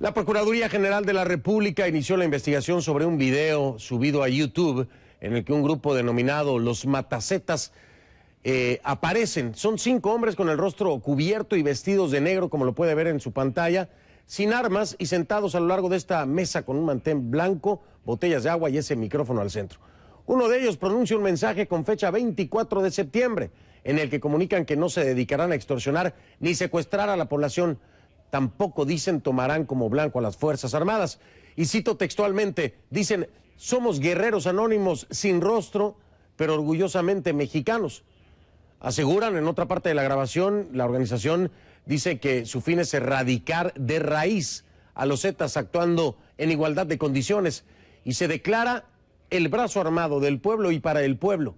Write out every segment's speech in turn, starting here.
La Procuraduría General de la República inició la investigación sobre un video subido a YouTube en el que un grupo denominado Los Matacetas aparecen. Son 5 hombres con el rostro cubierto y vestidos de negro, como lo puede ver en su pantalla, sin armas y sentados a lo largo de esta mesa con un mantén blanco, botellas de agua y ese micrófono al centro. Uno de ellos pronuncia un mensaje con fecha 24 de septiembre, en el que comunican que no se dedicarán a extorsionar ni secuestrar a la población. Tampoco, dicen, tomarán como blanco a las Fuerzas Armadas. Y cito textualmente, dicen: somos guerreros anónimos sin rostro, pero orgullosamente mexicanos. Aseguran en otra parte de la grabación, la organización dice que su fin es erradicar de raíz a los Zetas, actuando en igualdad de condiciones, y se declara el brazo armado del pueblo y para el pueblo.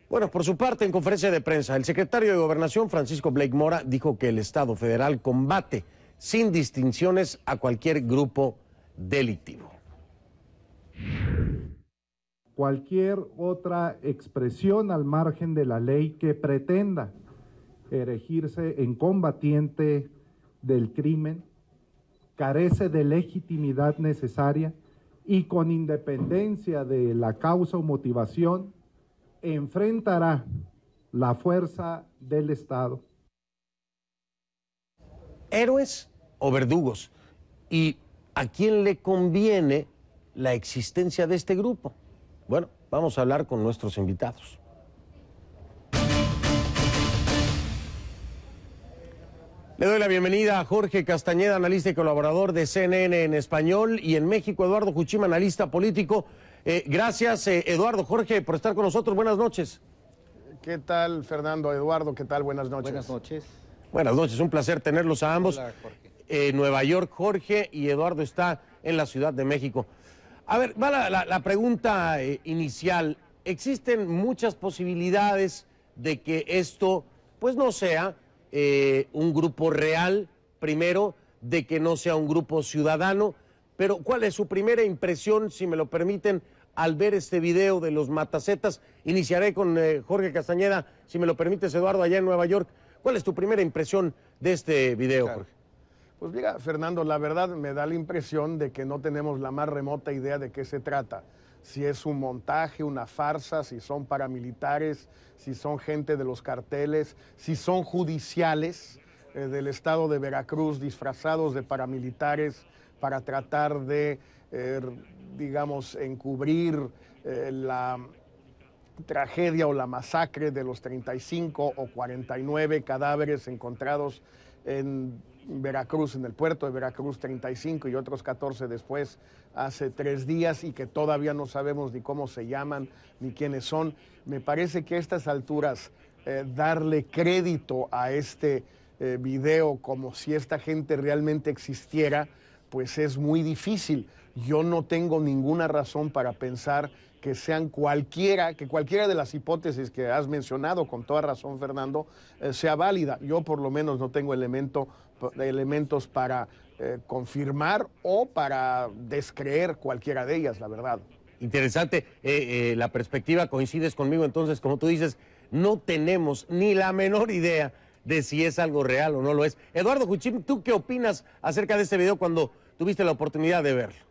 Bueno, por su parte, en conferencia de prensa, el secretario de Gobernación, Francisco Blake Mora, dijo que el Estado federal combate sin distinciones a cualquier grupo delictivo. Cualquier otra expresión al margen de la ley que pretenda erigirse en combatiente del crimen carece de legitimidad necesaria y, con independencia de la causa o motivación, enfrentará la fuerza del Estado. ¿Héroes o verdugos? ¿Y a quién le conviene la existencia de este grupo? Bueno, vamos a hablar con nuestros invitados. Le doy la bienvenida a Jorge Castañeda, analista y colaborador de CNN en español, y en México, Eduardo Juchín, analista político. Gracias, Eduardo, Jorge, por estar con nosotros. Buenas noches. ¿Qué tal, Fernando? Eduardo, ¿qué tal? Buenas noches. Buenas noches. Buenas noches, un placer tenerlos a ambos. Hola, Jorge. Nueva York, Jorge, y Eduardo está en la Ciudad de México. A ver, va la pregunta inicial. Existen muchas posibilidades de que esto, pues, no sea un grupo real, primero, de que no sea un grupo ciudadano, pero ¿cuál es su primera impresión, si me lo permiten, al ver este video de los Matacetas? Iniciaré con Jorge Castañeda, si me lo permites, Eduardo, allá en Nueva York. ¿Cuál es tu primera impresión de este video, Claro. Jorge? Pues mira, Fernando, la verdad me da la impresión de que no tenemos la más remota idea de qué se trata. Si es un montaje, una farsa, si son paramilitares, si son gente de los carteles, si son judiciales del estado de Veracruz disfrazados de paramilitares para tratar de, digamos, encubrir la tragedia o la masacre de los 35 o 49 cadáveres encontrados en Veracruz, en el puerto de Veracruz, 35 y otros 14 después, hace 3 días, y que todavía no sabemos ni cómo se llaman ni quiénes son. Me parece que a estas alturas darle crédito a este video como si esta gente realmente existiera, pues es muy difícil. Yo no tengo ninguna razón para pensar que sean que cualquiera de las hipótesis que has mencionado, con toda razón, Fernando, sea válida. Yo por lo menos no tengo elementos para confirmar o para descreer cualquiera de ellas, la verdad. Interesante, la perspectiva, coincides conmigo, entonces, como tú dices, no tenemos ni la menor idea de si es algo real o no lo es. Eduardo Juchín, ¿tú qué opinas acerca de este video cuando tuviste la oportunidad de verlo?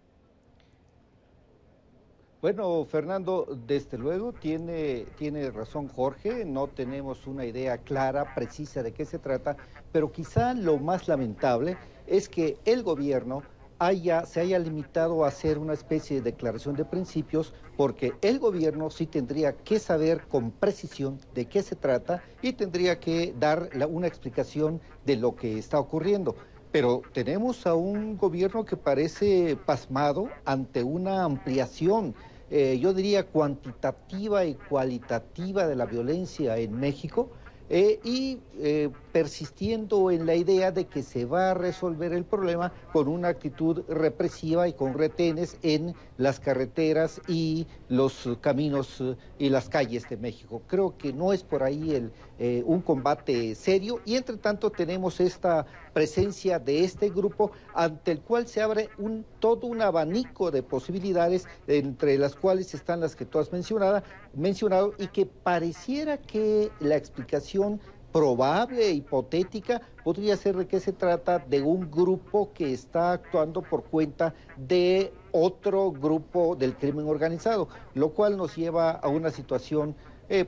Bueno, Fernando, desde luego tiene razón Jorge, no tenemos una idea clara, precisa de qué se trata, pero quizá lo más lamentable es que el gobierno se haya limitado a hacer una especie de declaración de principios, porque el gobierno sí tendría que saber con precisión de qué se trata y tendría que dar una explicación de lo que está ocurriendo. Pero tenemos a un gobierno que parece pasmado ante una ampliación, yo diría cuantitativa y cualitativa, de la violencia en México, y persistiendo en la idea de que se va a resolver el problema con una actitud represiva y con retenes en las carreteras y los caminos y las calles de México. Creo que no es por ahí un combate serio, y entre tanto tenemos esta presencia de este grupo ante el cual se abre todo un abanico de posibilidades, entre las cuales están las que tú has mencionado, y que pareciera que la explicación probable, hipotética, podría ser de que se trata de un grupo que está actuando por cuenta de otro grupo del crimen organizado, lo cual nos lleva a una situación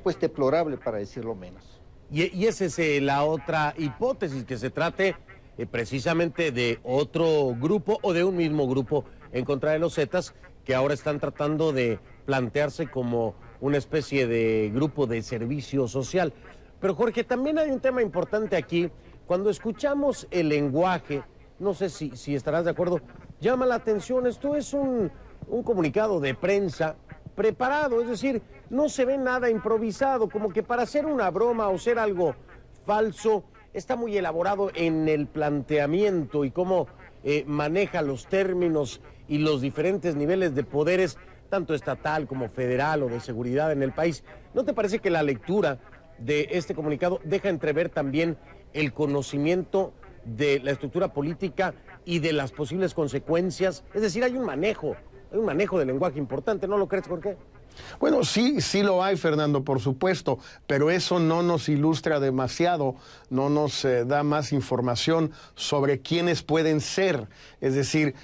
pues deplorable, para decirlo menos. Y esa es la otra hipótesis, que se trate precisamente de otro grupo o de un mismo grupo en contra de los Zetas, que ahora están tratando de plantearse como una especie de grupo de servicio social. Pero Jorge, también hay un tema importante aquí. Cuando escuchamos el lenguaje, no sé si estarás de acuerdo, llama la atención. Esto es un comunicado de prensa preparado, es decir, no se ve nada improvisado, como que para hacer una broma o ser algo falso, está muy elaborado en el planteamiento y cómo maneja los términos y los diferentes niveles de poderes, tanto estatal como federal o de seguridad en el país. ¿No te parece que la lectura de este comunicado deja entrever también el conocimiento de la estructura política y de las posibles consecuencias? Es decir, hay un manejo del lenguaje importante, ¿no lo crees, Jorge? Bueno, sí lo hay, Fernando, por supuesto, pero eso no nos ilustra demasiado, no nos da más información sobre quiénes pueden ser. Es decir,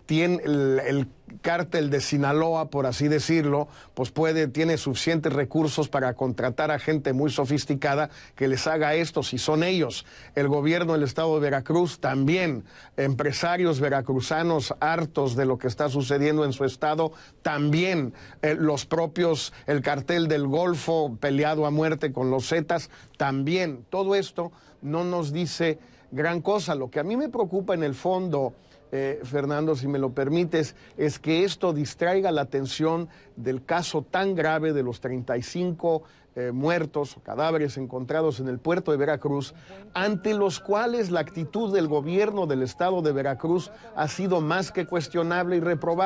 tiene el cártel de Sinaloa, por así decirlo, pues tiene suficientes recursos para contratar a gente muy sofisticada que les haga esto, si son ellos. El gobierno del estado de Veracruz también, empresarios veracruzanos hartos de lo que está sucediendo en su estado, también los propios, el cartel del Golfo peleado a muerte con los Zetas, también. Todo esto no nos dice gran cosa. Lo que a mí me preocupa en el fondo, Fernando, si me lo permites, es que esto distraiga la atención del caso tan grave de los 35 muertos o cadáveres encontrados en el puerto de Veracruz, ante los cuales la actitud del gobierno del estado de Veracruz ha sido más que cuestionable y reprobable.